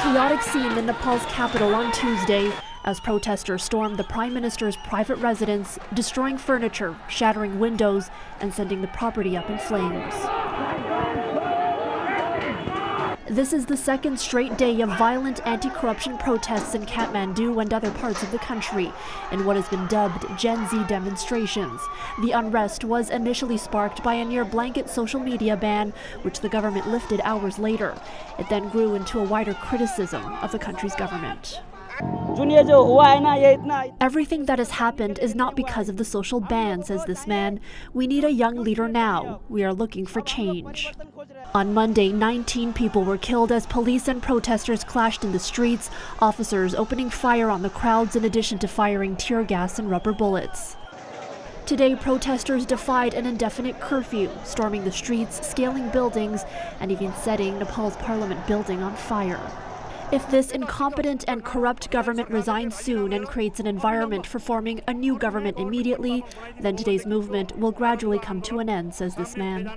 chaotic scene in Nepal's capital on Tuesday as protesters stormed the Prime Minister's private residence, destroying furniture, shattering windows, and sending the property up in flames. This is the second straight day of violent anti-corruption protests in Kathmandu and other parts of the country in what has been dubbed Gen Z demonstrations. The unrest was initially sparked by a near-blanket social media ban, which the government lifted hours later. It then grew into a wider criticism of the country's government. Everything that has happened is not because of the social ban, says this man. We need a young leader now. We are looking for change. On Monday, 19 people were killed as police and protesters clashed in the streets, officers opening fire on the crowds in addition to firing tear gas and rubber bullets. Today, protesters defied an indefinite curfew, storming the streets, scaling buildings, and even setting Nepal's parliament building on fire. If this incompetent and corrupt government resigns soon and creates an environment for forming a new government immediately, then today's movement will gradually come to an end, says this man.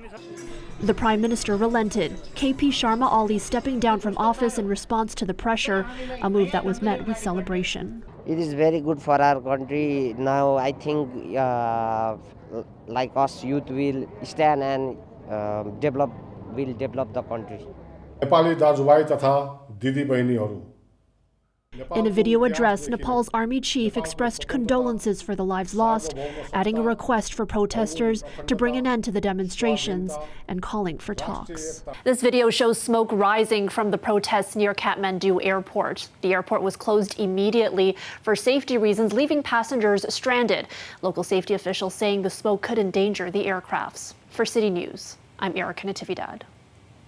The Prime Minister relented, KP Sharma Ali stepping down from office in response to the pressure, a move that was met with celebration. It is very good for our country. Now I think like us youth will stand and develop the country. In a video address, Nepal's army chief expressed condolences for the lives lost, adding a request for protesters to bring an end to the demonstrations and calling for talks. This video shows smoke rising from the protests near Kathmandu airport. The airport was closed immediately for safety reasons, leaving passengers stranded. Local safety officials saying the smoke could endanger the aircrafts. For City News, I'm Erica Natividad.